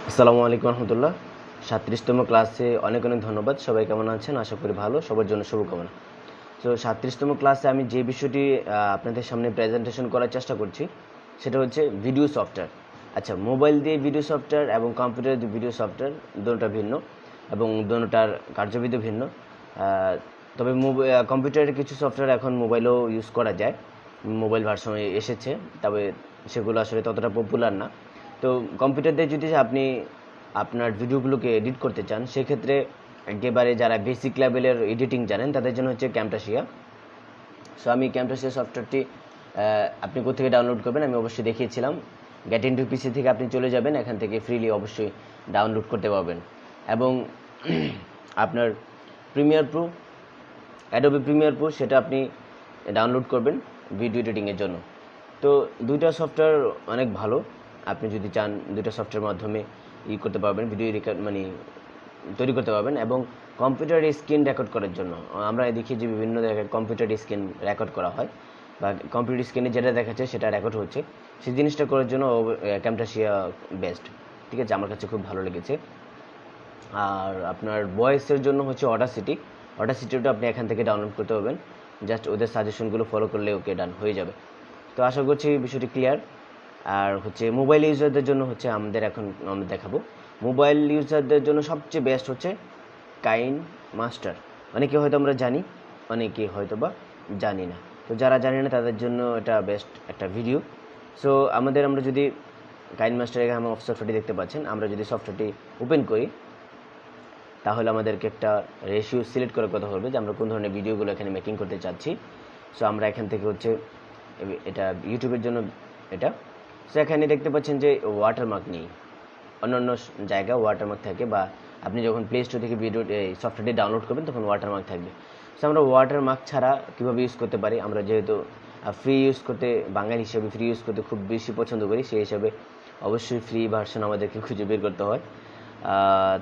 আসসালামু আলাইকুম রহমতুল্লাহ। 37তম ক্লাসে অনেক অনেক ধন্যবাদ। সবাই কেমন আছেন? আশা করি ভালো। সবার জন্য শুভকামনা। তো 37তম ক্লাসে আমি যে বিষয়টি আপনাদের সামনে প্রেজেন্টেশন করার চেষ্টা করছি সেটা হচ্ছে ভিডিও সফটওয়্যার। আচ্ছা, মোবাইল দিয়ে ভিডিও সফটওয়্যার এবং কম্পিউটার দিয়ে ভিডিও সফটওয়্যার দুটোটা ভিন্ন এবং দুটোটার কার্যবিধি ভিন্ন। তবে কম্পিউটারের কিছু সফটওয়্যার এখন মোবাইলেও ইউজ করা যায়, মোবাইল ভার্সনে এসেছে, তবে সেগুলো আসলে ততটা পপুলার না। তো কম্পিউটার দিয়ে যদি আপনি আপনার ভিডিওগুলোকে এডিট করতে চান, সেক্ষেত্রে একেবারে যারা বেসিক লেভেলের এডিটিং জানেন তাদের জন্য হচ্ছে ক্যামটাসিয়া। সো আমি ক্যামটাসিয়া সফটওয়্যারটি আপনি কোথেকে ডাউনলোড করবেন আমি অবশ্যই দেখিয়েছিলাম। গেট ইনটু পিসি থেকে আপনি চলে যাবেন, এখান থেকে ফ্রিলি অবশ্যই ডাউনলোড করতে পারবেন। এবং আপনার Premiere Pro, Adobe Premiere Pro, সেটা আপনি ডাউনলোড করবেন ভিডিও এডিটিংয়ের জন্য। তো দুইটা সফটওয়্যার অনেক ভালো। আপনি যদি চান দুইটা সফটওয়্যার মাধ্যমে করতে পারবেন, ভিডিও তৈরি করতে পারবেন। এবং কম্পিউটার স্ক্রিন রেকর্ড করার জন্য আমরা দেখি যে বিভিন্ন জায়গায় কম্পিউটার স্ক্রিন রেকর্ড করা হয়, বা কম্পিউটার স্ক্রিনে যেটা দেখাচ্ছে সেটা রেকর্ড হচ্ছে, সেই জিনিসটা করার জন্য ক্যামটাসিয়া বেস্ট। ঠিক আছে, আমার কাছে খুব ভালো লেগেছে। আর আপনার ভয়েসের জন্য হচ্ছে অডাসিটিটা আপনি এখান থেকে ডাউনলোড করতে পারবেন। জাস্ট ওদের সাজেশনগুলো ফলো করলে ওকে ডান হয়ে যাবে। তো আশা করছি বিষয়টি ক্লিয়ার। আর হচ্ছে মোবাইল ইউজারদের জন্য হচ্ছে আমরা দেখাবো। মোবাইল ইউজারদের জন্য সবচেয়ে বেস্ট হচ্ছে কাইন মাস্টার। অনেকে হয়তো আমরা জানি, অনেকে হয়তো বা জানি না। তো যারা জানি না তাদের জন্য এটা বেস্ট একটা ভিডিও। সো আমরা যদি কাইন মাস্টার, এখানে আমার সফটওয়্যারটি দেখতে পাচ্ছেন, আমরা যদি সফটওয়্যারটি ওপেন করি তাহলে আমাদেরকে একটা রেশিও সিলেক্ট করার কথা হবে যে আমরা কোন ধরনের ভিডিওগুলো এখানে মেকিং করতে চাচ্ছি। সো আমরা এখান থেকে হচ্ছে এটা ইউটিউবের জন্য এটা। সো এখানে দেখতে পাচ্ছেন যে ওয়াটারমার্ক নেই, অন্যান্য জায়গায় ওয়াটারমার্ক থাকে, বা আপনি যখন প্লে স্টোর থেকে সফটওয়্যারটি ডাউনলোড করবেন তখন ওয়াটারমার্ক থাকবে। সো আমরা ওয়াটারমার্ক ছাড়া কীভাবে ইউজ করতে পারি? আমরা যেহেতু ফ্রি ইউজ করতে, বাঙালি হিসেবে ফ্রি ইউজ করতে খুব বেশি পছন্দ করি, সেই হিসাবে অবশ্যই ফ্রি ভার্সন আমাদেরকে খুঁজে বের করতে হয়।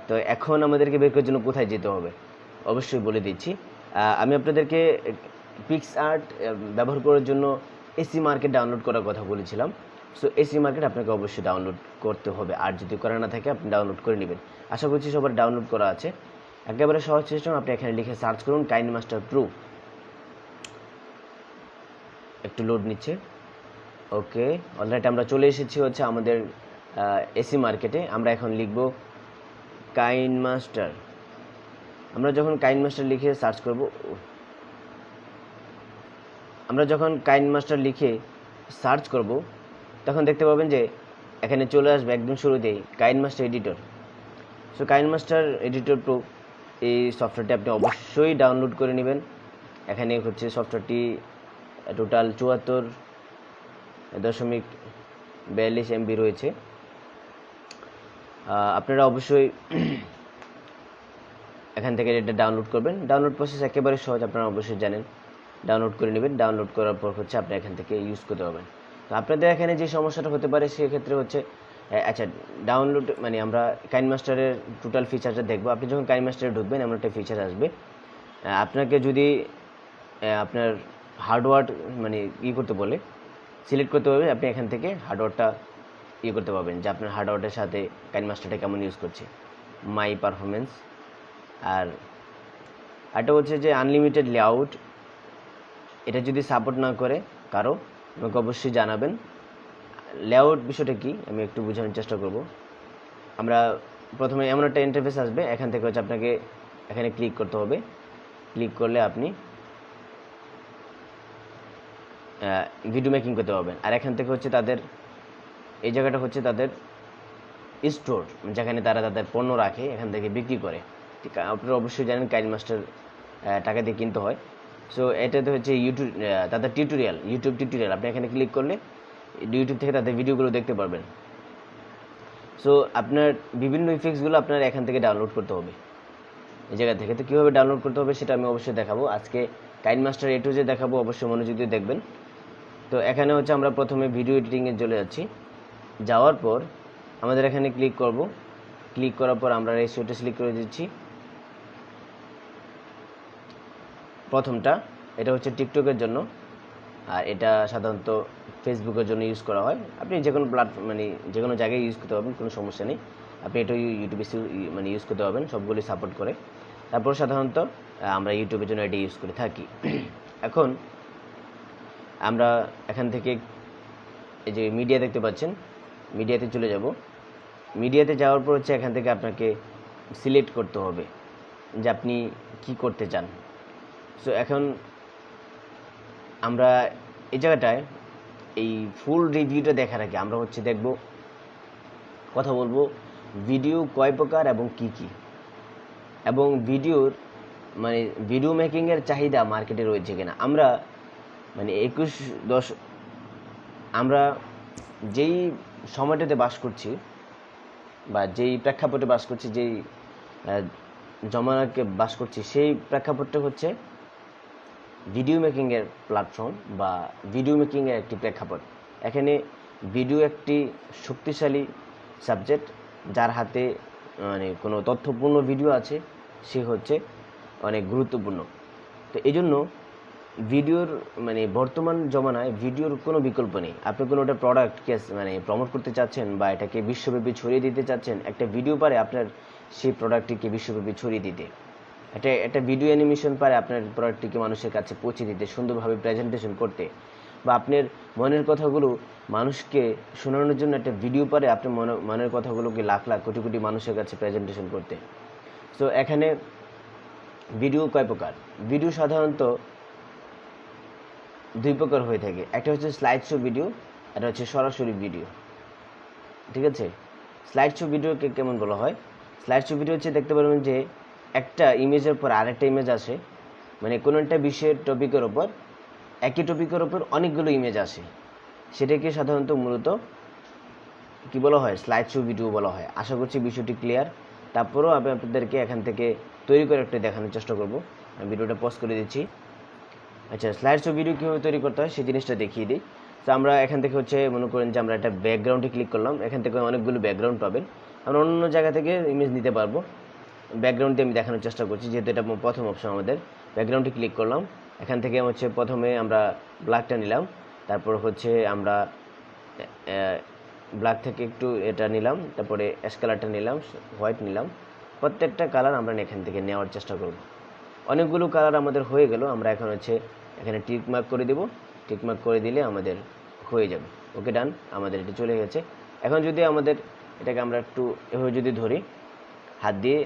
তো এখন আমাদেরকে বের করার জন্য কোথায় যেতে হবে অবশ্যই বলে দিচ্ছি। আমি আপনাদেরকে পিক্সআর্ট ব্যবহার করার জন্য এসি মার্কেট ডাউনলোড করার কথা বলেছিলাম। সো এসি মার্কেট আপনাকে অবশ্যই ডাউনলোড করতে হবে, আর যদি করা না থাকে আপনি ডাউনলোড করে নেবেন। আশা করছি সবার ডাউনলোড করা আছে। একেবারে সহজ সিস্টেম, আপনি এখানে লিখে সার্চ করুন কাইন মাস্টার প্রো। একটু লোড নিচ্ছে। ওকে, অলরাইট, আমরা চলে এসেছি হচ্ছে আমাদের এসি মার্কেটে। আমরা এখন লিখব কাইন মাস্টার। আমরা যখন কাইন মাস্টার লিখে সার্চ করব, আমরা যখন কাইন মাস্টার লিখে সার্চ করব তখন দেখতে পাবেন যে এখানে চলে আসবে একদম শুরুতেই KineMaster editor. So KineMaster editor pro, এই সফটওয়্যারটি আপনি অবশ্যই ডাউনলোড করে নেবেন। এখানে হচ্ছে সফটওয়্যারটি টোটাল 74.42 MB রয়েছে। আপনারা অবশ্যই এখান থেকে এটা ডাউনলোড করবেন। ডাউনলোড প্রসেস একেবারে সহজ, আপনারা অবশ্যই জানেন। ডাউনলোড করে নেবেন, ডাউনলোড করার পর হচ্ছে আপনি এখান থেকে ইউজ করতে পারবেন। তো আপনাদের এখানে যে সমস্যাটা হতে পারে সেক্ষেত্রে হচ্ছে, আচ্ছা, ডাউনলোড আমরা কাইন মাস্টারের টোটাল ফিচারটা দেখবো। আপনি যখন কাইন মাস্টারে ঢুকবেন এমন একটা ফিচার আসবে, আপনাকে যদি আপনার হার্ডওয়্যার করতে বলে সিলেক্ট করতে হবে, আপনি এখান থেকে হার্ডওয়্যারটা করতে পারবেন যে আপনার হার্ডওয়্যারের সাথে কাইন মাস্টারটা কেমন ইউজ করছে, মাই পারফরমেন্স। আর এটা হচ্ছে যে আনলিমিটেড লেআউট, এটা যদি সাপোর্ট না করে কারো, আমাকে অবশ্যই জানাবেন। লেআউট বিষয়টা কি আমি একটু বোঝানোর চেষ্টা করব। আমরা প্রথমে এমন একটা ইন্টারফেস আসবে, এখান থেকে হচ্ছে আপনাকে এখানে ক্লিক করতে হবে। ক্লিক করলে আপনি ভিডিও মেকিং করতে পারবেন। আর এখান থেকে হচ্ছে তাদের এই জায়গাটা হচ্ছে তাদের স্টোর, যেখানে তারা তাদের পণ্য রাখে, এখান থেকে বিক্রি করে। ঠিক, আপনারা অবশ্যই জানেন কাইন মাস্টার টাকা দিয়ে কিনতে হয়। সো এটাতে হচ্ছে তাদের ইউটিউব টিউটোরিয়াল, আপনি এখানে ক্লিক করলে ইউটিউব থেকে তাদের ভিডিওগুলো দেখতে পারবেন। সো আপনার বিভিন্ন ইফেক্টসগুলো আপনার এখান থেকে ডাউনলোড করতে হবে এই জায়গা থেকে। তো কীভাবে ডাউনলোড করতে হবে সেটা আমি অবশ্যই দেখাবো আজকে। কাইন মাস্টার A to Z দেখাবো, অবশ্যই মনোযোগ দিয়ে দেখবেন। তো এখানে হচ্ছে আমরা প্রথমে ভিডিও এডিটিংয়ে চলে যাচ্ছি। যাওয়ার পর আমাদের এখানে ক্লিক করব। ক্লিক করার পর আমরা রেশিওটা সিলেক্ট করে দিচ্ছি। প্রথমটা এটা হচ্ছে টিকটকের জন্য, আর এটা সাধারণত ফেসবুকের জন্য ইউজ করা হয়। আপনি যে কোনো যে কোনো জায়গায় ইউজ করতে পারবেন, কোনো সমস্যা নেই। আপনি এটা ইউটিউবে মানে ইউজ করতে পারবেন, সবগুলি সাপোর্ট করে। তারপর সাধারণত আমরা ইউটিউবের জন্য এটি ইউজ করে থাকি। এখন আমরা এখান থেকে এই যে মিডিয়া দেখতে পাচ্ছেন, মিডিয়াতে চলে যাব। মিডিয়াতে যাওয়ার পর হচ্ছে এখান থেকে আপনাকে সিলেক্ট করতে হবে যে আপনি কি করতে চান। সো এখন আমরা এই জায়গাটায় এই ফুল রিভিউটা দেখার আগে আমরা হচ্ছে কথা বলবো ভিডিও কয় প্রকার এবং কি কি, এবং ভিডিওর মানে ভিডিও মেকিংয়ের চাহিদা মার্কেটে রয়েছে কিনা। আমরা মানে 21-10 আমরা যেই সময়টাতে বাস করছি বা যেই প্রেক্ষাপটে বাস করছি, যেই জমানাকে বাস করছি, সেই প্রেক্ষাপটটা হচ্ছে ভিডিও মেকিংয়ের প্ল্যাটফর্ম বা ভিডিও মেকিংয়ের একটি প্রেক্ষাপট। এখানে ভিডিও একটি শক্তিশালী সাবজেক্ট, যার হাতে মানে কোনো তথ্যপূর্ণ ভিডিও আছে সে হচ্ছে অনেক গুরুত্বপূর্ণ। তো এই জন্য ভিডিওর মানে বর্তমান জমানায় ভিডিওর কোনো বিকল্প নেই। আপনি কোনো একটা প্রোডাক্টকে মানে প্রমোট করতে চাচ্ছেন বা এটাকে বিশ্বব্যাপী ছড়িয়ে দিতে চাচ্ছেন, একটা ভিডিও পারে আপনার সেই প্রোডাক্টটিকে বিশ্বব্যাপী ছড়িয়ে দিতে। একটা ভিডিও অ্যানিমেশন পারে আপনার প্রোডাক্টটিকে মানুষের কাছে পৌঁছে দিতে, সুন্দরভাবে প্রেজেন্টেশন করতে, বা আপনার মনের কথাগুলো মানুষকে শোনানোর জন্য একটা ভিডিও পারে আপনার মনের কথাগুলোকে লাখ লাখ কোটি কোটি মানুষের কাছে প্রেজেন্টেশন করতে। সো এখানে ভিডিও কয় প্রকার? ভিডিও সাধারণত দুই প্রকার হয়ে থাকে। একটা হচ্ছে স্লাইড শো ভিডিও, একটা হচ্ছে সরাসরি ভিডিও। ঠিক আছে, স্লাইড শো ভিডিওকে কেমন বলা হয়? স্লাইড শো ভিডিও হচ্ছে দেখতে পারবেন যে একটা ইমেজের পর আরেকটা ইমেজ আসে, মানে কোনো একটা বিষয়ের টপিকের ওপর একই টপিকের ওপর অনেকগুলো ইমেজ আসে, সেটাকে সাধারণত মূলত কি বলা হয়? স্লাইড শো ভিডিও বলা হয়। আশা করছি বিষয়টি ক্লিয়ার। তারপরেও আমি আপনাদেরকে এখান থেকে তৈরি করে একটা দেখানোর চেষ্টা করব। আমি ভিডিওটা পজ করে দিচ্ছি। আচ্ছা, স্লাইড শো ভিডিও কীভাবে তৈরি করতে হয় সেই জিনিসটা দেখিয়ে দিই। তো আমরা এখান থেকে হচ্ছে মনে করেন যে আমরা একটা ব্যাকগ্রাউন্ডে ক্লিক করলাম, এখান থেকে অনেকগুলো ব্যাকগ্রাউন্ড পাবেন। আমরা অন্য জায়গা থেকে ইমেজ নিতে পারবো। ব্যাকগ্রাউন্ডে আমি দেখানোর চেষ্টা করছি, যেহেতু এটা প্রথম অপশন আমাদের। ব্যাকগ্রাউন্ডে ক্লিক করলাম, এখান থেকে হচ্ছে প্রথমে আমরা ব্ল্যাকটা নিলাম, তারপর হচ্ছে আমরা ব্ল্যাক থেকে একটু এটা নিলাম, তারপরে অ্যাশ কালারটা নিলাম, হোয়াইট নিলাম। প্রত্যেকটা কালার আমরা এখান থেকে নেওয়ার চেষ্টা করব। অনেকগুলো কালার আমাদের হয়ে গেল। আমরা এখন হচ্ছে এখানে টিক মার্ক করে দেব। টিক মার্ক করে দিলে আমাদের হয়ে যাবে। ওকে, ডান, আমাদের এটা চলে গেছে। এখন যদি আমাদের এটাকে আমরা একটু এভাবে যদি ধরি, হাত দিয়ে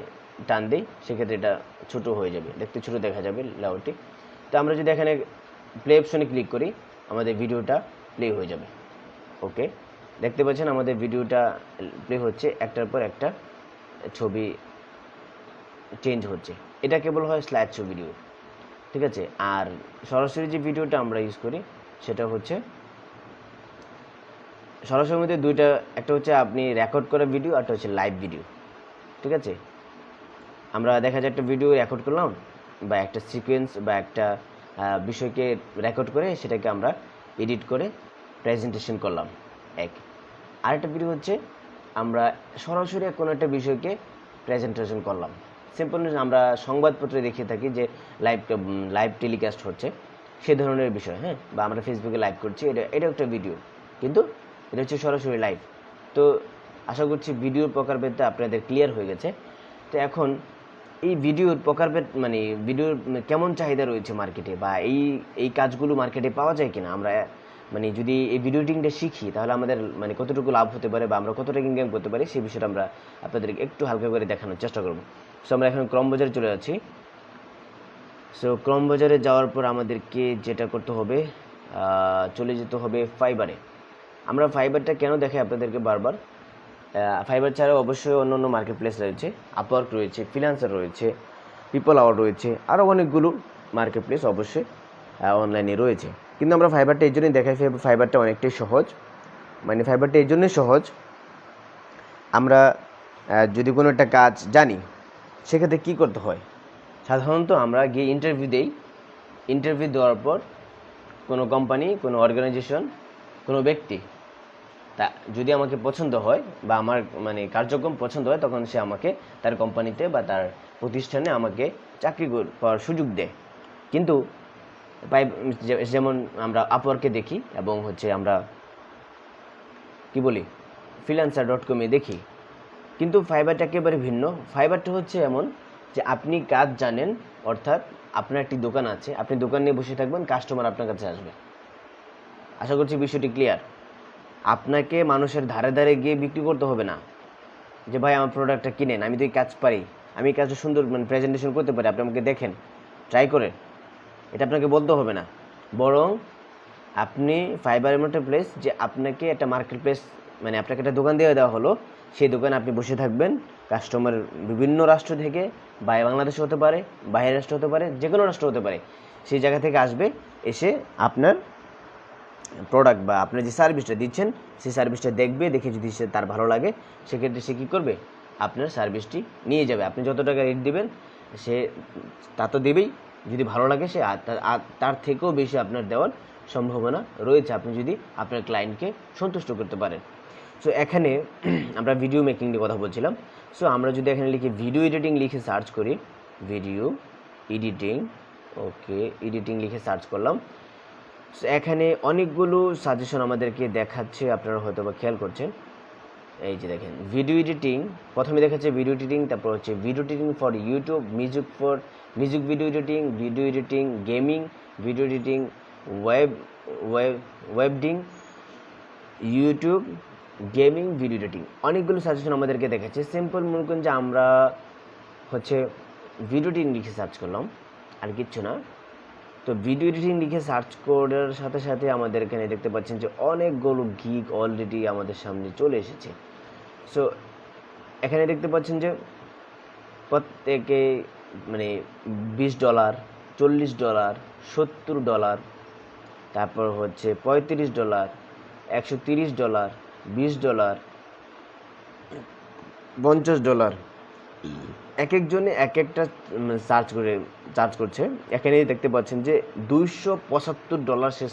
টান দিই, সেক্ষেত্রে এটা ছোটো হয়ে যাবে, দেখতে ছোটো দেখা যাবে লেআউটটি। তো আমরা যদি এখানে প্লে অপশনে ক্লিক করি, আমাদের ভিডিওটা প্লে হয়ে যাবে। ওকে, দেখতে পাচ্ছেন আমাদের ভিডিওটা প্লে হচ্ছে, একটার পর একটা ছবি চেঞ্জ হচ্ছে। এটা কেবল হয় স্লাইড শো ভিডিও। ঠিক আছে, আর সরাসরি যে ভিডিওটা আমরা ইউজ করি সেটা হচ্ছে সরাসরি মধ্যে দুইটা, একটা হচ্ছে আপনি রেকর্ড করা ভিডিও, একটা হচ্ছে লাইভ ভিডিও। ঠিক আছে, আমরা দেখা যায় একটা ভিডিও রেকর্ড করলাম বা একটা সিকোয়েন্স বা একটা বিষয়কে রেকর্ড করে সেটাকে আমরা এডিট করে প্রেজেন্টেশন করলাম এক। আরেকটা ভিডিও হচ্ছে আমরা সরাসরি কোনো একটা বিষয়কে প্রেজেন্টেশন করলাম। সিম্পল আমরা সংবাদপত্রে দেখিয়ে থাকি যে লাইভ টেলিকাস্ট হচ্ছে, সে ধরনের বিষয়। হ্যাঁ, বা আমরা ফেসবুকে লাইভ করছি, এটা একটা ভিডিও, কিন্তু এটা হচ্ছে সরাসরি লাইভ। তো আশা করছি ভিডিওর প্রকারভেদটা আপনাদের ক্লিয়ার হয়ে গেছে। তো এখন এই ভিডিওর প্রকারভেদ মানে ভিডিওর কেমন চাহিদা রয়েছে মার্কেটে, বা এই কাজগুলো মার্কেটে পাওয়া যায় কিনা, আমরা মানে যদি এই ভিডিও এডিটিংটা শিখি তাহলে আমাদের মানে কতটুকু লাভ হতে পারে বা আমরা কতটা ইনকাম করতে পারি, সেই বিষয়টা আমরা আপনাদেরকে একটু হালকা করে দেখানোর চেষ্টা করব। সো আমরা এখন ক্রম বাজারে চলে যাচ্ছি। সো ক্রম বাজারে যাওয়ার পর আমাদেরকে যেটা করতে হবে, চলে যেতে হবে ফাইবারে। আমরা ফাইবারটা কেন দেখাই আপনাদেরকে বারবার, ফাইবার ছাড়াও অবশ্যই অন্য অন্য মার্কেট প্লেস রয়েছে, আপওয়ার্ক রয়েছে, ফ্রিল্যান্সার রয়েছে, পিপল আওয়ার রয়েছে, আরও অনেকগুলো মার্কেট প্লেস অবশ্যই অনলাইনে রয়েছে। কিন্তু আমরা ফাইবারটা এই জন্যই দেখাই, ফাইবারটা অনেকটাই সহজ। মানে ফাইবারটা এই জন্যই সহজ, আমরা যদি কোনো একটা কাজ জানি সেক্ষেত্রে কী করতে হয়, সাধারণত আমরা গিয়ে ইন্টারভিউ দেই। ইন্টারভিউ দেওয়ার পর কোনো কোম্পানি, কোনো অর্গানাইজেশন, কোনো ব্যক্তি তা যদি আমাকে পছন্দ হয় বা আমার মানে কার্যক্রম পছন্দ হয়, তখন সে আমাকে তার কোম্পানিতে বা তার প্রতিষ্ঠানে আমাকে চাকরি পাওয়ার সুযোগ দেয়। কিন্তু যেমন আমরা আপওয়ার্কে দেখি এবং হচ্ছে আমরা কি বলি ফ্রিল্যান্সার.com দেখি, কিন্তু ফাইবারটা একেবারে ভিন্ন। ফাইবারটা হচ্ছে এমন যে আপনি কাজ জানেন, অর্থাৎ আপনার একটি দোকান আছে, আপনি দোকান নিয়ে বসে থাকবেন, কাস্টমার আপনার কাছে আসবে। আশা করছি বিষয়টি ক্লিয়ার। আপনাকে মানুষের ধারে ধারে গিয়ে বিক্রি করতে হবে না যে ভাই আমার প্রোডাক্টটা কিনেন, আমি তো এই কাজ পারি, আমি এই কাজটা সুন্দর প্রেজেন্টেশন করতে পারি, আপনি আমাকে দেখেন, ট্রাই করেন, এটা আপনাকে বলতে হবে না। বরং আপনি ফাইবার এমন একটা প্লেস যে আপনাকে একটা মার্কেট প্লেস, আপনাকে একটা দোকান দিয়ে দেওয়া হলো, সেই দোকানে আপনি বসে থাকবেন, কাস্টমার বিভিন্ন রাষ্ট্র থেকে, বাংলাদেশ হতে পারে, বাইরের রাষ্ট্র হতে পারে, যে কোনো রাষ্ট্র হতে পারে, সেই জায়গা থেকে আসবে, এসে আপনার প্রোডাক্ট বা আপনি যে সার্ভিসটা দিচ্ছেন সেই সার্ভিসটা দেখবে, দেখে যদি সে তার ভালো লাগে সেক্ষেত্রে সে কী করবে, আপনার সার্ভিসটি নিয়ে যাবে। আপনি যত টাকা রেট দিবেন সে তা তো দেবেই, যদি ভালো লাগে সে তার থেকেও বেশি আপনার দেওয়ার সম্ভাবনা রয়েছে, আপনি যদি আপনার ক্লায়েন্টকে সন্তুষ্ট করতে পারেন। সো এখানে আমরা ভিডিও মেকিং নিয়ে কথা বলছিলাম। সো আমরা যদি এখানে লিখি ভিডিও এডিটিং লিখে সার্চ করি, ভিডিও এডিটিং, ওকে এডিটিং লিখে সার্চ করলাম। সো এখানে অনেকগুলো সাজেশন আমাদেরকে দেখাচ্ছে, আপনারা হয়তো বা খেয়াল করছেন। এই যে দেখেন ভিডিও এডিটিং, প্রথমে দেখাচ্ছে ভিডিও এডিটিং, তারপর হচ্ছে video editing for YouTube, music video editing, gaming video editing, ওয়েবডিং, ইউটিউব গেমিং ভিডিও এডিটিং, অনেকগুলো সাজেশন আমাদেরকে দেখাচ্ছে। সিম্পল মনে করুন যে আমরা হচ্ছে ভিডিও এডিটিং লিখে সার্চ করলাম, আর কিচ্ছু না। তো ভিডিও এডিটিং লিখে সার্চ করার সাথে সাথে আমাদের এখানে দেখতে পাচ্ছেন যে অনেকগুলো গিগ অলরেডি আমাদের সামনে চলে এসেছে। সো এখানে দেখতে পাচ্ছেন যে প্রত্যেকে $20, $40, $70, তারপর হচ্ছে $35, $130, $20, $50, এক একজনে এক একটা চার্জ করছে। এখানে দেখতে পাচ্ছেন যে $275 সে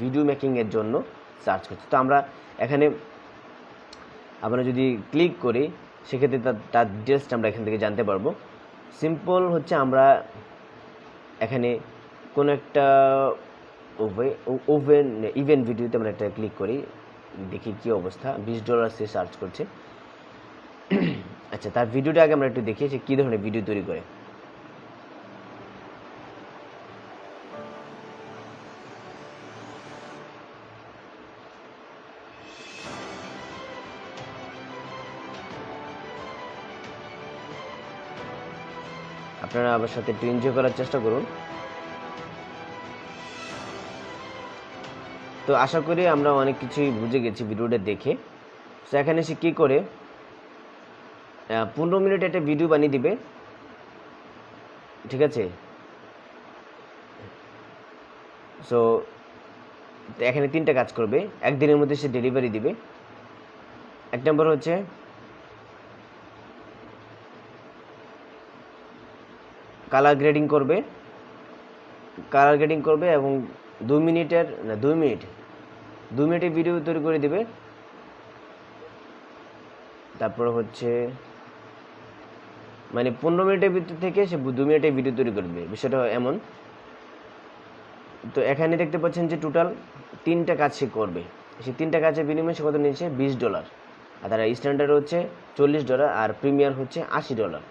ভিডিও মেকিংয়ের জন্য চার্জ করছে। তো আমরা এখানে যদি ক্লিক করি সেক্ষেত্রে তার ডিটেলসটা আমরা এখান থেকে জানতে পারবো। সিম্পল হচ্ছে আমরা এখানে কোনো একটা ইভেন্ট ভিডিওতে আমরা একটা ক্লিক করি, দেখি কী অবস্থা। $20 সে সার্চ করছে। আচ্ছা, তার ভিডিওটা আগে আমরা একটু দেখি যে কী ধরনের ভিডিও তৈরি করে। আপনারা আমার সাথে একটু এনজয় করার চেষ্টা করুন। তো আশা করি আমরা অনেক কিছুই বুঝে গেছি ভিডিওটা দেখে। তো এখানে সে কী করে 15 মিনিট একটা ভিডিও বানিয়ে দিবে, ঠিক আছে। সো এখানে 3টা কাজ করবে, একদিনের মধ্যে সে ডেলিভারি দিবে। এক নম্বর হচ্ছে কালার গ্রেডিং করবে এবং 2 মিনিটের ভিডিও তৈরি করে দিবে। তারপর হচ্ছে 15 মিনিটের ভিতর থেকে সে 2 মিনিটের ভিডিও তৈরি করবে, বিষয়টা এমন। তো এখানে দেখতে পাচ্ছেন যে টোটাল 3টা কাজ সে করবে। সেই 3টা কাজের বিনিময়ে সে কত নিয়েছে, $20। আর তার স্ট্যান্ডার্ড হচ্ছে $40 আর প্রিমিয়ার হচ্ছে $80।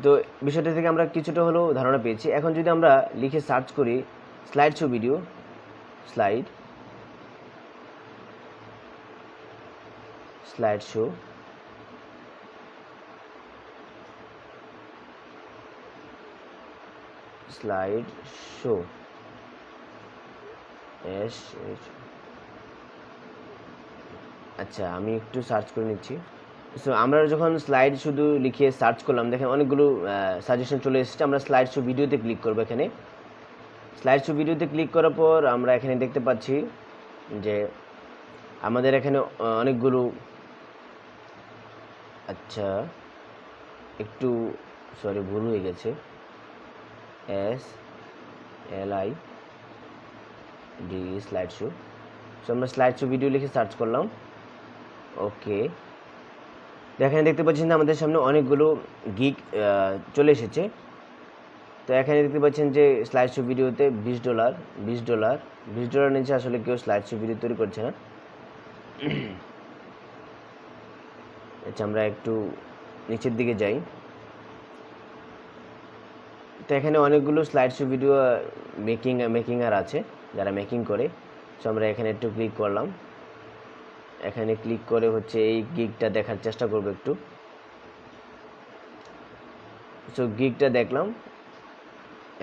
তো বিষয়টা থেকে আমরা কিছুটা হলেও ধারণা পেয়েছি। এখন যদি আমরা লিখে সার্চ করি slide show video, slide show, আচ্ছা আমি একটু সার্চ করে নিচ্ছি। সো আমরা যখন স্লাইড শুধু লিখে সার্চ করলাম, দেখেন অনেকগুলো সাজেশন চলে এসেছে। আমরা স্লাইড শো ভিডিওতে ক্লিক করবো। এখানে স্লাইড শো ভিডিওতে ক্লিক করার পর আমরা এখানে দেখতে পাচ্ছি যে আমাদের এখানে অনেকগুলো, আচ্ছা একটু সরি ভুল হয়ে গেছে, SLID স্লাইড শো। সো আমরা স্লাইড শো ভিডিও লিখে সার্চ করলাম, ওকে। এখানে দেখতে পাচ্ছেন যে আমাদের সামনে অনেকগুলো গিগ চলে এসেছে। তো এখানে দেখতে পাচ্ছেন যে স্লাইড শো ভিডিওতে $20 নিচে আসলে কেউ স্লাইড শো ভিডিও তৈরি করছে না। আচ্ছা, আমরা একটু নিচের দিকে যাই। তো এখানে অনেকগুলো স্লাইড শো ভিডিও মেকিংয়ার আছে, যারা মেকিং করে। সো আমরা এখানে একটু ক্লিক করলাম। এখানে ক্লিক করে হচ্ছে এই গিগটা দেখার চেষ্টা করব একটু। সো গিগটা দেখলাম,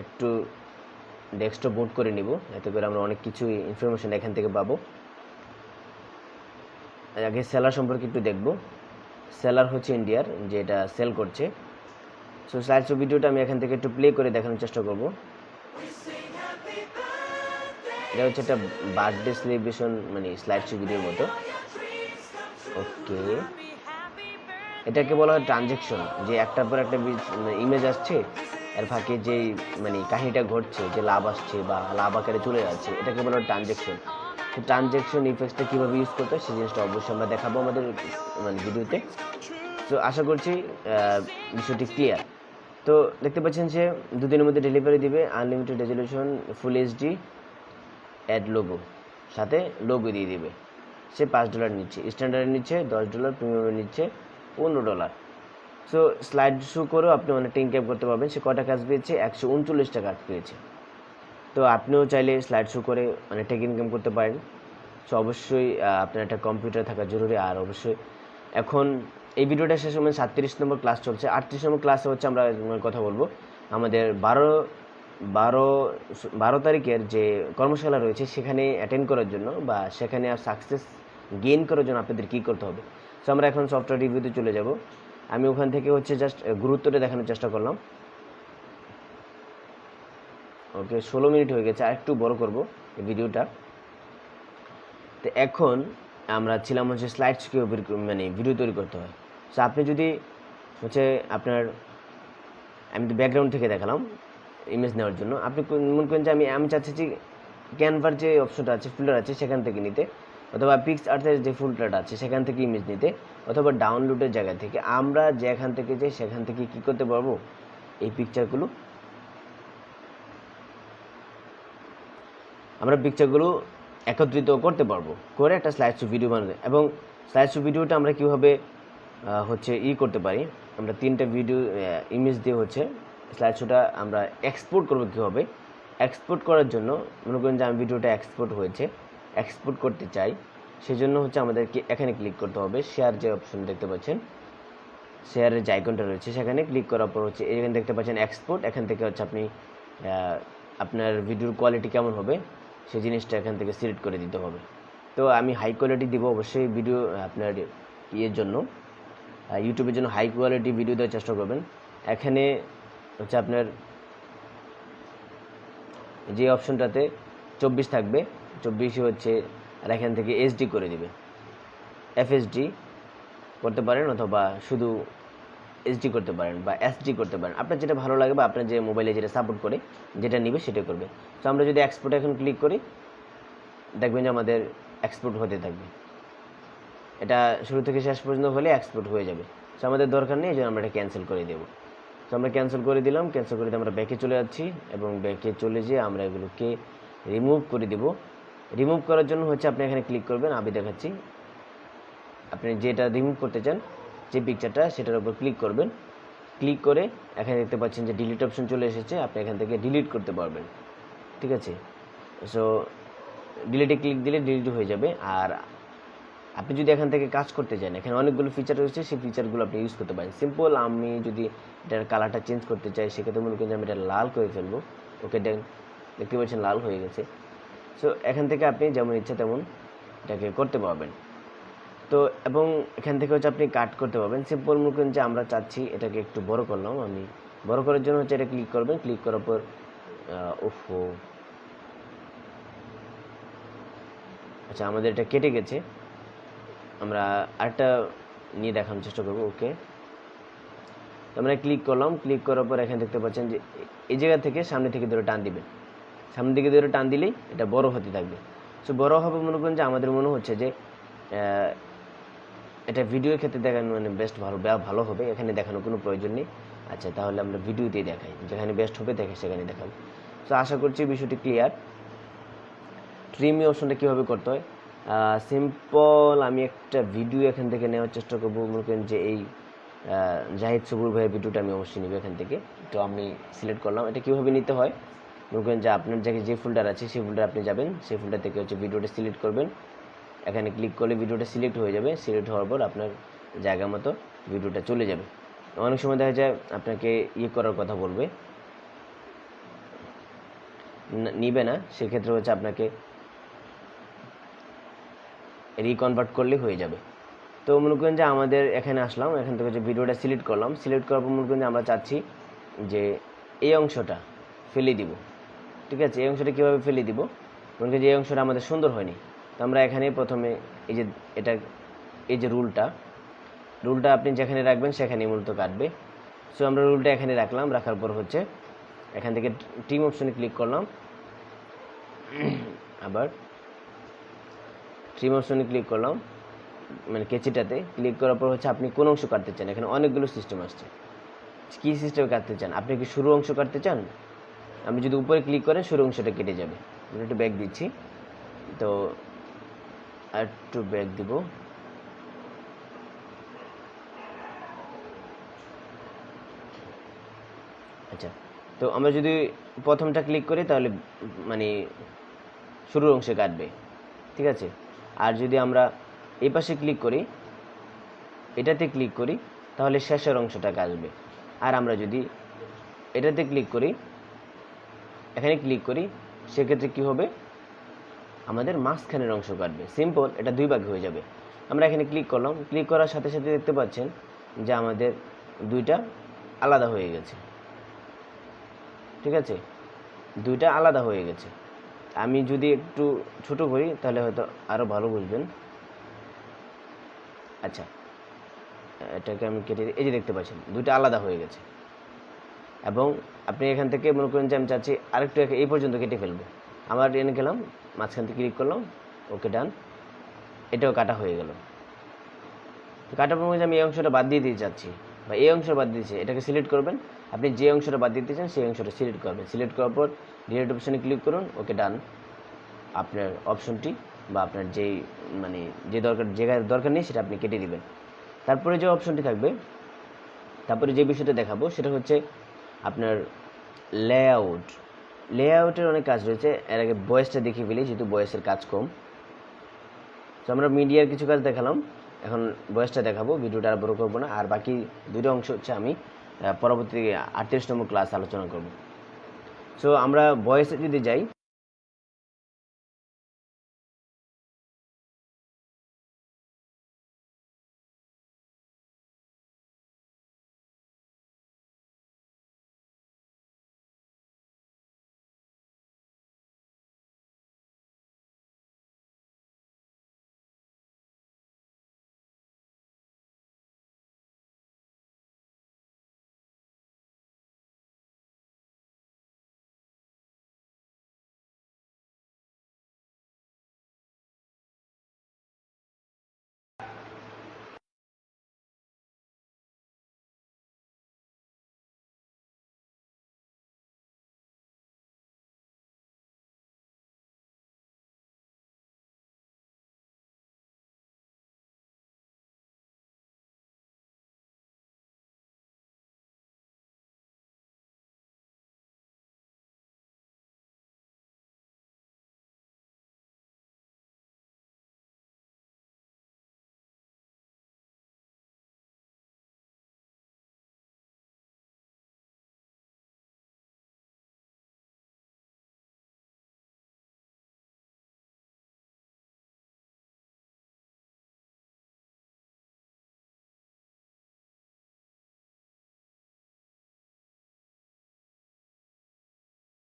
একটু ডেস্কটপ বুট করে নিব, এতে করে আমরা অনেক কিছু ইনফরমেশন এখান থেকে পাবো। আগে সেলার সম্পর্কে একটু দেখব। সেলার হচ্ছে ইন্ডিয়ার, যে এটা সেল করছে। সো স্লাইড শো ভিডিওটা আমি এখান থেকে একটু প্লে করে দেখানোর চেষ্টা করব। এটা হচ্ছে একটা বার্থডে সেলিব্রেশন, মানে স্লাইড শো ভিডিওর মতো। ওকে, এটাকে বলা হয় ট্রানজ্যাকশন, যে একটার পর একটা ইমেজ আসছে, এর ফাঁকে যে মানে কাহিনীটা ঘটছে, যে লাভ আসছে বা লাভ আকারে চলে যাচ্ছে, এটাকে বলা হয় ট্রানজ্যাকশন। তো ট্রানজ্যাকশন ইফেক্টসটা কীভাবে ইউজ করতে হয় সেই জিনিসটা অবশ্যই আমরা দেখাবো আমাদের মানে ভিডিওতে। তো আশা করছি বিষয়টি ক্লিয়ার। তো দেখতে পাচ্ছেন যে 2 দিনের মধ্যে ডেলিভারি দিবে, unlimited resolution, full HD, add logo, সাথে লোগো দিয়ে দিবে। সে $5 নিচ্ছে, স্ট্যান্ডার্ড নিচ্ছে $10, প্রিমিয়াম নিচ্ছে $15। সো স্লাইড শো করেও আপনি অনেকটা ইনকাম করতে পারবেন। সে কটা কাজ পেয়েছে? 139টা কাজ পেয়েছে। তো আপনিও চাইলে স্লাইড শো করে অনেকটা ইনকাম করতে পারেন। সো অবশ্যই আপনার একটা কম্পিউটার থাকা জরুরি। আর অবশ্যই এখন এই ভিডিওটা শেষ সময় 37 নম্বর ক্লাস চলছে। 38 নম্বর ক্লাসে হচ্ছে আমরা কথা বলবো আমাদের 12 তারিখের যে কর্মশালা রয়েছে, সেখানে অ্যাটেন্ড করার জন্য বা সেখানে সাকসেস গেইন করার জন্য আপনাদের কী করতে হবে। সো আমরা এখন সফটওয়্যার রিভিউতে চলে যাব। আমি ওখান থেকে হচ্ছে জাস্ট গুরুত্বটা দেখানোর চেষ্টা করলাম। ওকে, 16 মিনিট হয়ে গেছে, আর একটু বড় করব এই ভিডিওটা। তো এখন আমরা ছিলাম হচ্ছে স্লাইড শো মানে ভিডিও তৈরি করতে হয়। সো আপনি যদি হচ্ছে আপনার, আমি তো ব্যাকগ্রাউন্ড থেকে দেখালাম ইমেজ নেওয়ার জন্য। আপনি মনে করেন যে আমি চাচ্ছি যে ক্যানভার যে অপশনটা আছে, ফিল্টার আছে, সেখান থেকে নিতে, অথবা পিক্সআর্থের যে ফিল্টারটা আছে সেখান থেকে ইমেজ নিতে, অথবা ডাউনলোডের জায়গা থেকে। আমরা যেখান থেকে যাই সেখান থেকে কী করতে পারবো, এই পিকচারগুলো একত্রিত করতে পারবো, করে একটা স্লাইড শো ভিডিও বানাতে। এবং স্লাইড শো ভিডিওটা আমরা কীভাবে হচ্ছে করতে পারি, আমরা 3টা ভিডিও ইমেজ দিয়ে হচ্ছে স্লাইড শোটা আমরা এক্সপোর্ট করবো কীভাবে। এক্সপোর্ট করার জন্য মনে করেন যে আমি ভিডিওটা এক্সপোর্ট হয়েছে, এক্সপোর্ট করতে চাই, সেজন্য হচ্ছে আমাদেরকে এখানে ক্লিক করতে হবে। শেয়ার যে অপশন দেখতে পাচ্ছেন, শেয়ারের যে আইকনটা রয়েছে সেখানে ক্লিক করার পর হচ্ছে এখানে দেখতে পাচ্ছেন এক্সপোর্ট। এখান থেকে হচ্ছে আপনি আপনার ভিডিওর কোয়ালিটি কেমন হবে সেই জিনিসটা এখান থেকে সিলেক্ট করে দিতে হবে। তো আমি হাই কোয়ালিটি দিব অবশ্যই। ভিডিও আপনার জন্য, ইউটিউবের জন্য হাই কোয়ালিটি ভিডিও দেওয়ার চেষ্টা করবেন। এখানে হচ্ছে আপনার যে অপশনটাতে 24 থাকবে, 24 হচ্ছে, আর এখান থেকে এইচডি করে দিবে। এফএসডি করতে পারেন, অথবা শুধু এইচডি করতে পারেন, বা এসডি করতে পারেন। আপনার যেটা ভালো লাগে বা আপনার যে মোবাইলে যেটা সাপোর্ট করে, যেটা নিবে সেটা করবে। তো আমরা যদি এক্সপোর্ট এখন ক্লিক করি, দেখবেন যে আমাদের এক্সপোর্ট হতে থাকবে। এটা শুরু থেকে শেষ পর্যন্ত হলে এক্সপোর্ট হয়ে যাবে। তো আমাদের দরকার নেই, এই জন্য আমরা এটা ক্যান্সেল করে দেবো। তো আমরা ক্যান্সেল করে দিলাম। ক্যান্সেল করে দিয়ে আমরা ব্যাকে চলে যাচ্ছি, এবং ব্যাকে চলে যেয়ে আমরা এগুলোকে রিমুভ করে দেব। রিমুভ করার জন্য হচ্ছে আপনি এখানে ক্লিক করবেন, আমি দেখাচ্ছি। আপনি যেটা রিমুভ করতে চান, যে পিকচারটা, সেটার উপর ক্লিক করবেন। ক্লিক করে এখানে দেখতে পাচ্ছেন যে ডিলিট অপশন চলে এসেছে, আপনি এখান থেকে ডিলিট করতে পারবেন। ঠিক আছে, সো ডিলিটে ক্লিক দিলে ডিলিট হয়ে যাবে। আর আপনি যদি এখান থেকে কাজ করতে চান, এখানে অনেকগুলো ফিচার রয়েছে, সেই ফিচারগুলো আপনি ইউজ করতে পারেন। সিম্পল, আমি যদি এটার কালারটা চেঞ্জ করতে চাই, সেক্ষেত্রে মনে করেন যে আমি এটা লাল করে ফেলবো। ওকে, দেখতে পাচ্ছেন লাল হয়ে গেছে। সো এখান থেকে আপনি যেমন ইচ্ছা তেমন এটাকে করতে পারবেন। তো এবং এখান থেকে হচ্ছে আপনি কাট করতে পারবেন। সিম্পল মনে করেন যে আমরা চাচ্ছি এটাকে একটু বড় করলাম, আমি বড় করার জন্য হচ্ছে এটা ক্লিক করবেন। ক্লিক করার পর আচ্ছা, আমাদের এটা কেটে গেছে, আমরা আরেকটা নিয়ে দেখানোর চেষ্টা করবো। ওকে, তো আমরা ক্লিক করলাম। ক্লিক করার পর এখানে দেখতে পাচ্ছেন যে এই জায়গা থেকে সামনে থেকে ধরে টান দিবেন। সামনের দিকে ধরে টান দিলেই এটা বড় হতে থাকবে। সো বড় হবে, মনে করেন যে আমাদের মনে হচ্ছে যে এটা ভিডিওর ক্ষেত্রে দেখানো মানে বেস্ট ভালো হবে, এখানে দেখানোর কোনো প্রয়োজন নেই। আচ্ছা, তাহলে আমরা ভিডিওতেই দেখাই, যেখানে বেস্ট হবে দেখে সেখানে দেখাবো। তো আশা করছি বিষয়টি ক্লিয়ার। ট্রিম অপশনটা কীভাবে করতে হয়, সিম্পল আমি একটা ভিডিও এখান থেকে নেওয়ার চেষ্টা করবো। মনে করেন যে এই জাহিদ সবুর ভাইয়ের ভিডিওটা আমি অবশ্যই নেব এখান থেকে। তো আমি সিলেক্ট করলাম। এটা কীভাবে নিতে হয়, মনে করেন যে আপনার জায়গায় যে ফোল্ডার আছে সেই ফোল্ডার আপনি যাবেন, সেই ফোল্ডার থেকে হচ্ছে ভিডিওটা সিলেক্ট করবেন। এখানে ক্লিক করলে ভিডিওটা সিলেক্ট হয়ে যাবে। সিলেক্ট হওয়ার পর আপনার জায়গা মতো ভিডিওটা চলে যাবে। অনেক সময় দেখা যায় আপনাকে করার কথা বলবে, নিবে না, সেক্ষেত্রে হচ্ছে আপনাকে রিকনভার্ট করলে হয়ে যাবে। তো মনে করেন যে আমাদের এখানে আসলাম, এখান থেকে যে ভিডিওটা সিলেক্ট করলাম, সিলেক্ট করার পর মনে করেন যে আমরা চাচ্ছি যে এই অংশটা ফেলে দিব। ঠিক আছে, এই অংশটা কীভাবে ফেলে দিব, মনে করেন যে এই অংশটা আমাদের সুন্দর হয়নি। তো আমরা এখানে প্রথমে এই যে এটা এই যে রুলটা আপনি যেখানে রাখবেন সেখানেই মূলত কাটবে। সো আমরা রুলটা এখানে রাখলাম, রাখার পর হচ্ছে এখান থেকে ট্রিম অপশনে ক্লিক করলাম। আবার ট্রিম অপশনে ক্লিক করলাম, মানে কেচিটাতে ক্লিক করার পর হচ্ছে আপনি কোন অংশ কাটতে চান। এখানে অনেকগুলো সিস্টেম আসছে, কী সিস্টেমে কাটতে চান। আপনি কি শুরু অংশ কাটতে চান? আপনি যদি উপরে ক্লিক করেন শুরু অংশটা কেটে যাবে। আমি একটু ব্যাক দিচ্ছি, তো আর একটু ব্যাক দিব। আচ্ছা, তো আমরা যদি প্রথমটা ক্লিক করি তাহলে মানে শুরুর অংশে কাটবে। ঠিক আছে, আর যদি আমরা এই পাশে ক্লিক করি, এটাতে ক্লিক করি, তাহলে শেষের অংশটা কাটবে। আর আমরা যদি এটাতে ক্লিক করি, এখানে ক্লিক করি, সেক্ষেত্রে কি হবে, আমাদের মাঝখানের অংশ কাটবে। সিম্পল, এটা দুই ভাগে হয়ে যাবে। আমরা এখানে ক্লিক করলাম, ক্লিক করার সাথে সাথে দেখতে পাচ্ছেন যে আমাদের দুইটা আলাদা হয়ে গেছে। ঠিক আছে, দুইটা আলাদা হয়ে গেছে। আমি যদি একটু ছোট করি তাহলে হয়তো আরও ভালো বুঝবেন। আচ্ছা, এটাকে আমি কেটে, এই যে দেখতে পাচ্ছেন দুইটা আলাদা হয়ে গেছে। এবং আপনি এখান থেকে মনে করেন যে আমি চাচ্ছি আরেকটু এই পর্যন্ত কেটে ফেলবো। আমার এনে গেলাম, মাঝখান থেকে ক্লিক করলাম, ওকে ডান, এটাও কাটা হয়ে গেল। কাটার পর আমি এই অংশটা বাদ দিয়ে দিতে চাচ্ছি, বা এই অংশটা বাদ দিয়েছি, এটাকে সিলেক্ট করবেন। আপনি যে অংশটা বাদ দিতে চান সেই অংশটা সিলেক্ট করবেন। সিলেক্ট করার পর ডিলিট অপশানে ক্লিক করুন, ওকে ডান। আপনার অপশনটি বা আপনার যেই মানে যে দরকার নেই সেটা আপনি কেটে দিবেন। তারপরে যে অপশনটি থাকবে, তারপরে যে বিষয়টা দেখাবো সেটা হচ্ছে আপনার লেআউটের অনেক কাজ রয়েছে। এর আগে ভয়েসটা দেখিয়ে ফেলি, যেহেতু ভয়েসের কাজ কম। তো আমরা মিডিয়ার কিছু কাজ দেখালাম, এখন ভয়েসটা দেখাবো। ভিডিওটা আর বড় করবো না। আর বাকি দুটো অংশ হচ্ছে আমি পরবর্তী 38তম ক্লাস আলোচনা করব। সো আমরা ভয়েসে যদি যাই,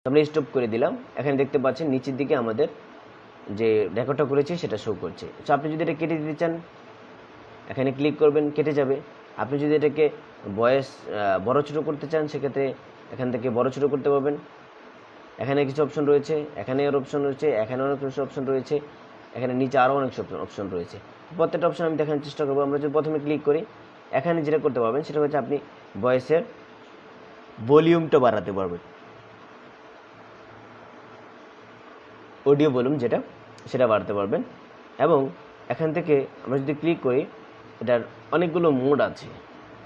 আমরা স্টপ করে দিলাম। এখানে দেখতে পাচ্ছেন নিচের দিকে আমাদের যে রেকর্ডটা করেছি সেটা শো করছে। সো আপনি যদি এটা কেটে দিতে চান, এখানে ক্লিক করবেন, কেটে যাবে। আপনি যদি এটাকে ভয়েস বড় ছোটো করতে চান, সেক্ষেত্রে এখান থেকে বড় ছোটো করতে পারবেন। এখানে কিছু অপশন রয়েছে, এখানে আর অপশন রয়েছে, এখানে অনেক কিছু অপশন রয়েছে, এখানে নিচে আরও অনেক অপশন রয়েছে। প্রত্যেকটা অপশন আমি দেখানোর চেষ্টা করবো। আমরা যদি প্রথমে ক্লিক করি, এখানে যেটা করতে পারবেন সেটা হচ্ছে আপনি ভয়েসের ভলিউমটা বাড়াতে পারবেন। অডিও ভলিউম যেটা, সেটা বাড়াতে পারবেন। এবং এখান থেকে আমরা যদি ক্লিক করি এটার অনেকগুলো মোড আছে,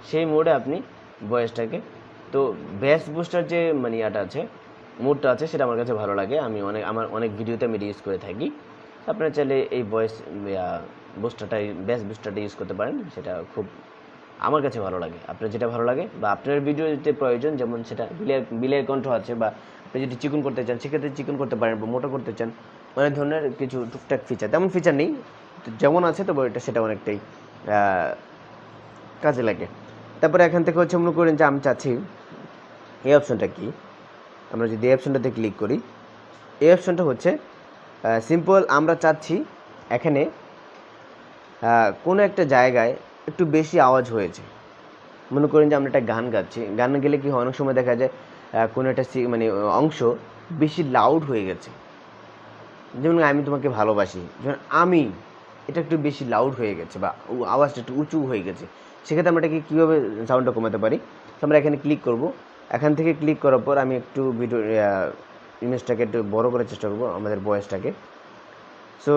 সেই মোডে আপনি ভয়েসটাকে, তো বেস বুস্টার যে মানে ইয়াটা আছে, মোডটা আছে, সেটা আমার কাছে ভালো লাগে। আমি আমার অনেক ভিডিওতে আমি ইউজ করে থাকি। আপনারা চাইলে এই ভয়েস বুস্টারটাই, বেস বুস্টারটা ইউজ করতে পারেন, সেটা খুব আমার কাছে ভালো লাগে। আপনার যেটা ভালো লাগে বা আপনার ভিডিওতে প্রয়োজন, যেমন সেটা বিলের কণ্ঠ আছে, বা আপনি যদি চিকন করতে চান সেক্ষেত্রে চিকন করতে পারেন, বা মোটা করতে চান, অনেক ধরনের কিছু টুকটাক ফিচার, তেমন ফিচার নেই, যেমন আছে তবে এটা সেটা অনেকটাই কাজে লাগে। তারপরে এখান থেকে হচ্ছে মনে করেন যে আমি চাচ্ছি এই অপশনটা কি, আমরা যদি এই অপশনটাতে ক্লিক করি, এই অপশনটা হচ্ছে সিম্পল, আমরা চাচ্ছি এখানে কোনো একটা জায়গায় একটু বেশি আওয়াজ হয়েছে। মনে করেন যে আমরা একটা গান গাচ্ছি, গান গেলে কি হয়, অনেক সময় দেখা যায় কোনো একটা মানে অংশ বেশি লাউড হয়ে গেছে, যেমন আমি তোমাকে ভালোবাসি, যেমন আমি, এটা একটু বেশি লাউড হয়ে গেছে বা আওয়াজটা একটু উঁচু হয়ে গেছে, সেক্ষেত্রে আমরা এটাকে কীভাবে সাউন্ডটা কমাতে পারি। তো আমরা এখানে ক্লিক করব, এখান থেকে ক্লিক করার পর আমি একটু ভিডিও ইমেজটাকে একটু বড় করার চেষ্টা করব, আমাদের ভয়েসটাকে। সো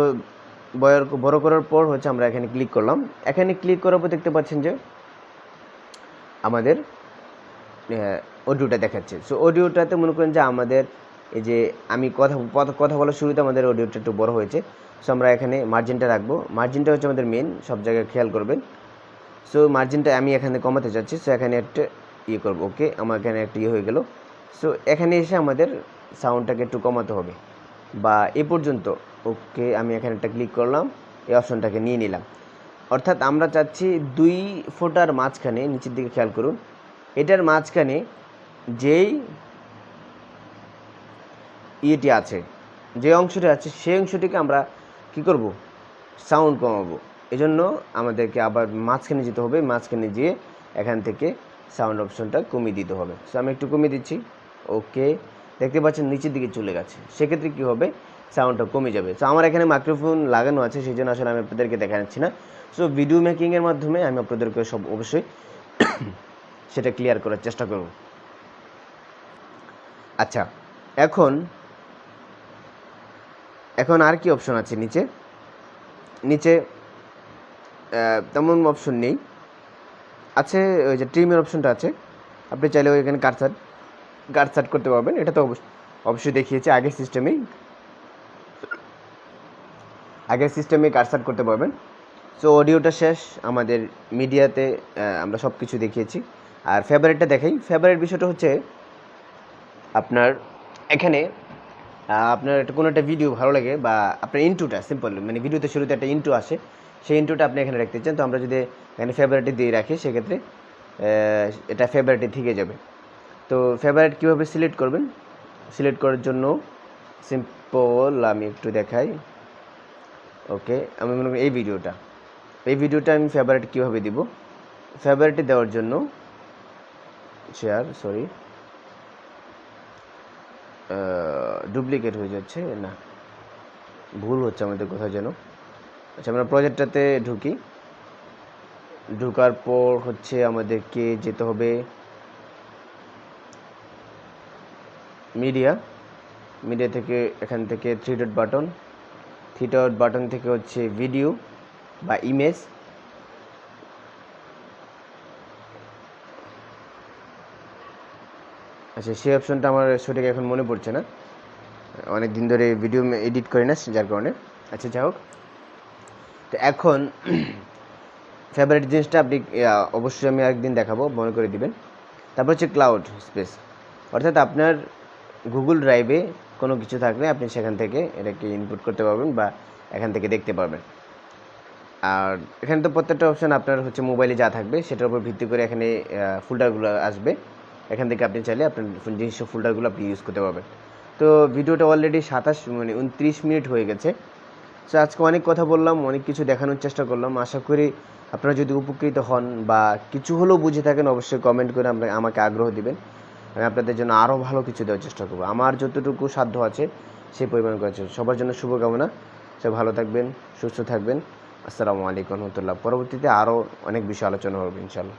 বড় করার পর হচ্ছে আমরা এখানে ক্লিক করলাম, এখানে ক্লিক করার পর দেখতে পাচ্ছেন যে আমাদের অডিওটা দেখাচ্ছে। সো অডিওটাতে মনে করেন যে আমাদের এই যে আমি কথা বলার শুরুতে আমাদের অডিওটা একটু বড় হয়েছে। সো আমরা এখানে মার্জিনটা রাখবো, মার্জিনটা হচ্ছে আমাদের মেন, সব জায়গায় খেয়াল করবেন। সো মার্জিনটা আমি এখানে কমাতে চাচ্ছি, সো এখানে একটা ইয়ে করবো, ওকে, আমার এখানে একটা ইয়ে হয়ে গেল। সো এখানে এসে আমাদের সাউন্ডটাকে একটু কমাতে হবে, বা এ পর্যন্ত, ওকে, আমি এখানে একটা ক্লিক করলাম, এই অপশনটাকে নিয়ে নিলাম। অর্থাৎ আমরা চাচ্ছি 2 ফুটার মাঝখানে, নিচের দিকে খেয়াল করুন, এটার মাঝখানে যেই ইয়েটি আছে, যে অংশটি আছে, সেই অংশটিকে আমরা কি করব, সাউন্ড কমাবো। এজন্য আমাদেরকে আবার মাঝখানে যেতে হবে, মাঝখানে গিয়ে এখান থেকে সাউন্ড অপশনটা কমিয়ে দিতে হবে। সো আমি একটু কমিয়ে দিচ্ছি, ওকে, দেখতে পাচ্ছেন নিচের দিকে চলে গেছে, সেক্ষেত্রে কী হবে, সাউন্ডটা কমে যাবে। সো আমার এখানে মাইক্রোফোন লাগানো আছে, সেই জন্য আসলে আমি আপনাদেরকে দেখাচ্ছি না। সো ভিডিও মেকিংয়ের মাধ্যমে আমি আপনাদেরকে সব অবশ্যই সেটা ক্লিয়ার করার চেষ্টা করব। আচ্ছা, এখন আর কি অপশন আছে নিচে? নিচে তেমন অপশন নেই, আছে ওই যে ট্রিমের অপশনটা আছে, আপনি চাইলে ওইখানে কাট করতে পারবেন। এটা তো অবশ্যই দেখিয়েছি আগের সিস্টেমে কাট করতে পারবেন। সো অডিওটা শেষ, আমাদের মিডিয়াতে আমরা সব কিছু দেখিয়েছি। আর ফেভারিটটা দেখাই, ফেভারিট বিষয়টা হচ্ছে আপনার এখানে আপনার কোনো একটা ভিডিও ভালো লাগে, বা আপনার ইন্ট্রোটা সিম্পল, মানে ভিডিওতে শুরুতে একটা ইন্ট্রো আসে, সেই ইন্ট্রোটা আপনি এখানে রাখতে চান। তো আমরা যদি এখানে ফেভারিটে দিয়ে রাখি, সেক্ষেত্রে এটা ফেভারিটে থেকে যাবে। তো ফেভারিট কীভাবে সিলেক্ট করবেন? সিলেক্ট করার জন্য সিম্পল, আমি একটু দেখাই। ওকে, আমি মনে করি এই ভিডিওটা আমি ফেভারিট কীভাবে দিব? ফেভারিটে দেওয়ার জন্য ডুপ্লিকেট হয়ে যাচ্ছে, না, ভুল হচ্ছে আমাদের কোথাও যেন। আচ্ছা, আমরা প্রজেক্টটাতে ঢুকি, ঢোকার পর হচ্ছে আমাদেরকে যেতে হবে মিডিয়া থেকে, এখান থেকে থ্রি ডট বাটন থেকে হচ্ছে ভিডিও বা ইমেজ। আচ্ছা, সেই অপশনটা আমার সঠিক এখন মনে পড়ছে না, অনেক দিন ধরে ভিডিও এডিট করি না, যার কারণে। আচ্ছা, যাই হোক, তো এখন ফেভারিট জিনিসটা আপনি অবশ্যই আমি আরেকদিন দেখাবো, মনে করে দিবেন। তারপর হচ্ছে ক্লাউড স্পেস, অর্থাৎ আপনার গুগল ড্রাইভে কোনো কিছু থাকলে আপনি সেখান থেকে এটাকে ইনপুট করতে পারবেন, বা এখান থেকে দেখতে পারবেন। আর এখানে তো প্রত্যেকটা অপশান আপনার হচ্ছে মোবাইলে যা থাকবে সেটার উপর ভিত্তি করে এখানে ফোল্ডারগুলো আসবে, এখান থেকে আপনি চাইলে আপনার নিজস্ব ফোল্ডারগুলো আপনি ইউজ করতে পারবেন। তো ভিডিওটা অলরেডি 29 মিনিট হয়ে গেছে। সো আজকে অনেক কথা বললাম, অনেক কিছু দেখানোর চেষ্টা করলাম। আশা করি আপনারা যদি উপকৃত হন বা কিছু হলেও বুঝে থাকেন, অবশ্যই কমেন্ট করে আমাকে আগ্রহ দিবেন। আমি আপনাদের জন্য আরও ভালো কিছু দেওয়ার চেষ্টা করবো, আমার যতটুকু সাধ্য আছে সেই পরিমাণ করেছে। সবার জন্য শুভকামনা, সব ভালো থাকবেন, সুস্থ থাকবেন। আসসালামু আলাইকুম রহমতুল্লাহ। পরবর্তীতে আরও অনেক বিষয় আলোচনা হবে ইনশাআল্লাহ।